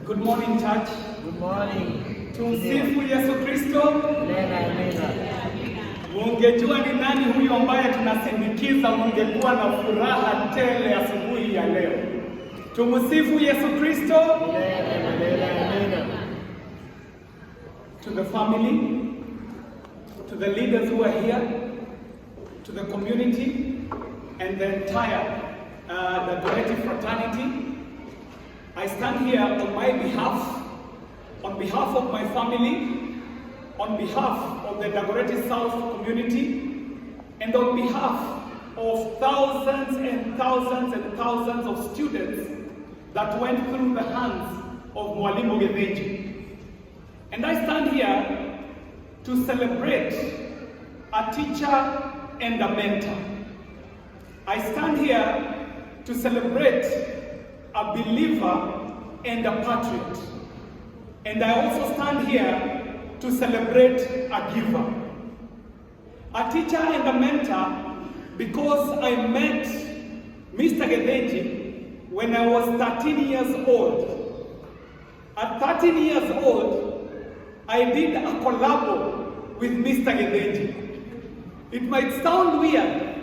Good morning, church. Good morning. Tumsifu Yesu Kristo. Amina. Mungejua ni nani huyu ambaye tunasindikiza, mungekuwa na furaha tele asubuhi ya leo. Tumsifu Yesu Kristo. Amina. To the family, to the leaders who are here, to the community, and the entire the Patriot fraternity, I stand here on my behalf, on behalf of my family, on behalf of the Dagoretti South community, and on behalf of thousands and thousands and thousands of students that went through the hands of Mwalimu Githinji. And I stand here to celebrate a teacher and a mentor. I stand here to celebrate a believer and a patriot. And I also stand here to celebrate a giver. A teacher and a mentor because I met Mr. Githinji when I was 13 years old. At 13 years old, I did a collab with Mr. Githinji. It might sound weird,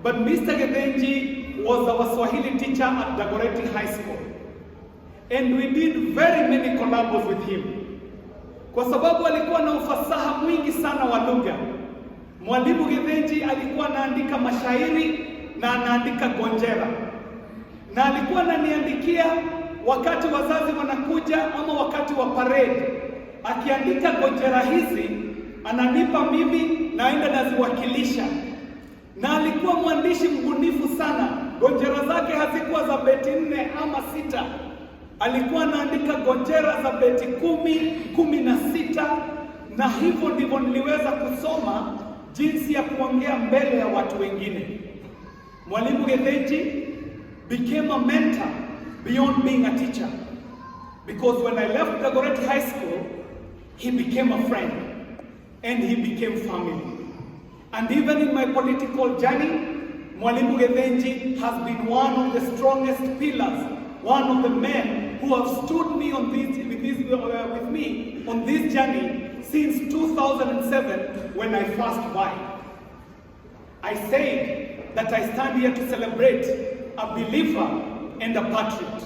but Mr. Githinji was our Swahili teacher at Dagoretti High School. And we did very many collabs with him. Kwa sababu alikuwa na ufasaha mwingi sana wa lugha. Mwalimu Githinji alikuwa anaandika mashairi na anaandika gonjera. Na alikuwa ananiandikia wakati wazazi wanakuja ama wakati wa parade. Akiandika gonjera hizi, ananipa mimi naenda naziwakilisha. Na alikuwa mwandishi mbunifu sana. Gonjera zake hazikuwa za beti 4 ama 6. Alikuwa anaandika gonjera za beti 10, 16, na hivyo ndivyo niliweza kusoma jinsi ya kuongea mbele ya watu wengine. Mwalimu Githinji became a mentor beyond being a teacher. Because when I left Dagoretti High School, he became a friend and he became family. And even in my political journey, Mwalimu Githinji has been one of the strongest pillars, one of the men who have stood me on with me on this journey since 2007 when I first joined. I said that I stand here to celebrate a believer and a patriot.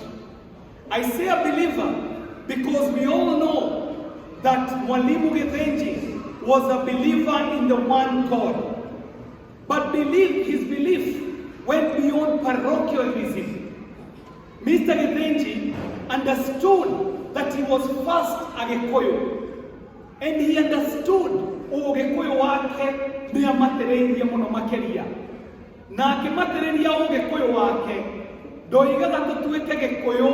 I say a believer because we all know that Mwalimu Githinji was a believer in the one God. But his belief went beyond parochialism. Mr. Githinji understood that he was first a Gikuyu. And he understood Ugikuyu wake ni amatereria muno makeria. Na akimatereria Ugikuyu wake, ndoigaga tutuike Gikuyu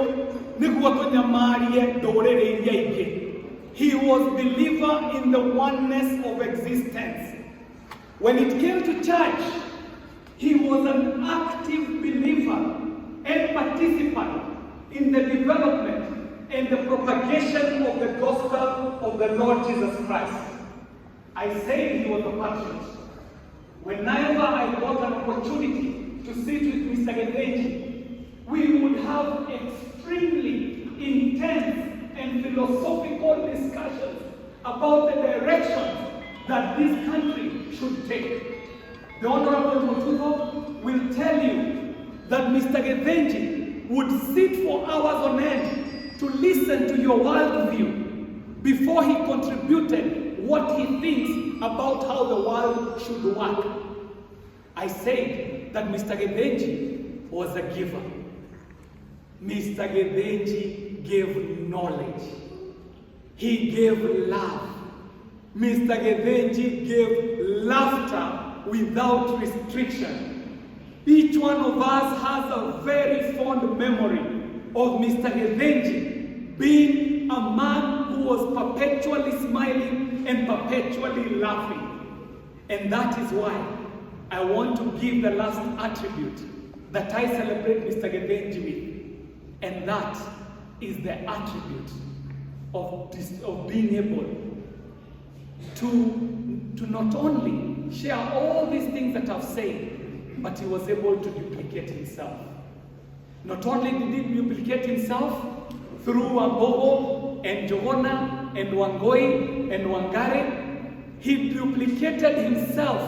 niguo tunyamarie ndurire iria ingi. He was believer in the oneness of existence. When it came to church, he was an active believer and participant in the development and the propagation of the gospel of the Lord Jesus Christ. I say he was a patriot. Whenever I got an opportunity to sit with Mr. Githinji, we would have extremely intense and philosophical discussions about the directions that this country should take. The Honorable Mututo will tell you that Mr. Githinji would sit for hours on end to listen to your worldview before he contributed what he thinks about how the world should work. I said that Mr. Githinji was a giver. Mr. Githinji gave knowledge. He gave love. Mr. Githinji gave laughter without restriction. Each one of us has a very fond memory of Mr. Githinji being a man who was perpetually smiling and perpetually laughing. And that is why I want to give the last attribute that I celebrate Mr. Githinji with. And that is the attribute of being able to not only share all these things that I've said, but he was able to duplicate himself. Not only did he duplicate himself, through Ambogo and Jogona and Wangoi and Wangare. He duplicated himself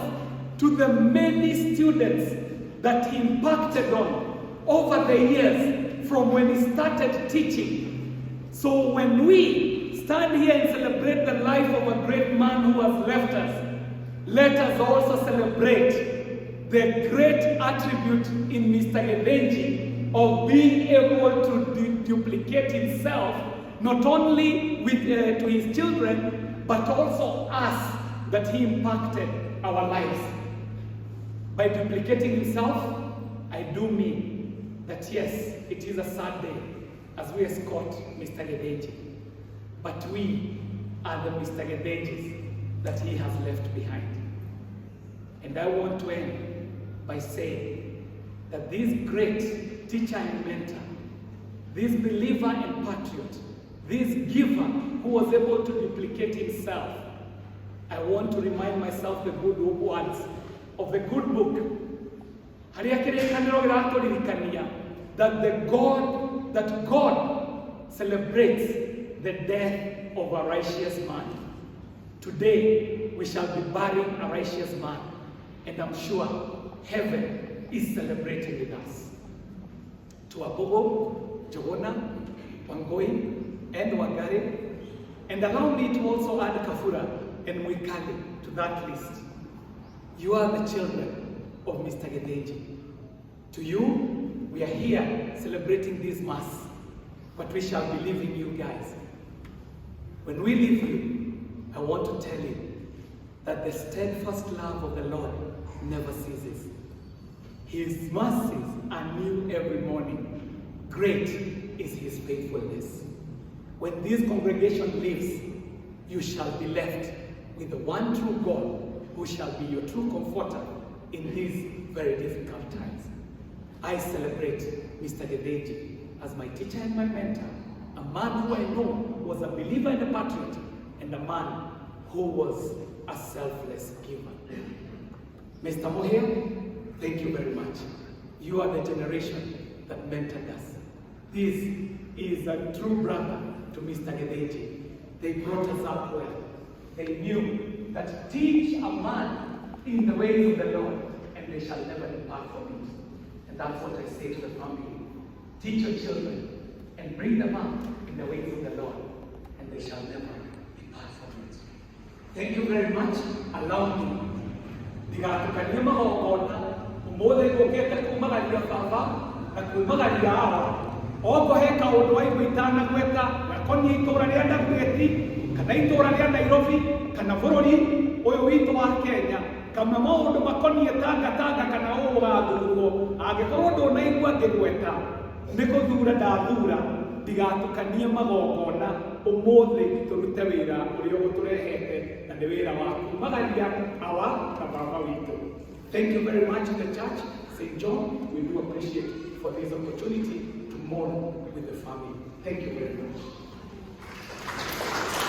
to the many students that he impacted on over the years from when he started teaching. So when we stand here and celebrate the life of a great man who has left us, let us also celebrate the great attribute in Mr. Githinji of being able to duplicate himself, not only with, to his children, but also us, that he impacted our lives. By duplicating himself, I do mean that yes, it is a sad day as we escort Mr. Githinji, but we are the Mr. Githinjis that he has left behind. And I want to end by saying that this great teacher and mentor, this believer and patriot, this giver who was able to duplicate himself, I want to remind myself the good words of the good book. That God celebrates the death of a righteous man. Today we shall be burying a righteous man, and I'm sure heaven is celebrating with us. To Abogo, Jogona, Wangoi, and Wangare, and allow me to also add Kafura and Mwikali to that list. You are the children of Mr. Githinji. To you, we are here celebrating this Mass, but we shall be leaving you guys. When we leave you, I want to tell you that the steadfast love of the Lord never ceases. His mercies are new every morning. Great is his faithfulness. When this congregation leaves, you shall be left with the one true God who shall be your true comforter in these very difficult times. I celebrate Mr. Githinji as my teacher and my mentor, a man who I know was a believer and a patriot, and a man who was a selfless giver. Mr. Mohia, thank you very much. You are the generation that mentored us. This is a true brother to Mr. Githinji. They brought us up well. They knew that teach a man in the ways of the Lord, and they shall never depart from it. And that's what I say to the family. Teach your children and bring them up in the ways of the Lord, and they shall never depart from it. Thank you very much. Allow me. Digatukania magogona umothe gukete kumagaria baba na kumagaria awa okohe kaundu wa igwitana gweka gakonie itura ria Ndagweti kana itura ria Nairobi kana bururi uyu witu wa Kenya kana maundu makonie Tanga kana ugathurwo angikorwo ndunaigua ngigweta nikuthura ndathura ndigatukanie magogona umothe turute wira uria uturehete na ni wira wa kumagaria awa na baba witu. Thank you very much, the church, St. John. We do appreciate for this opportunity to mourn with the family. Thank you very much.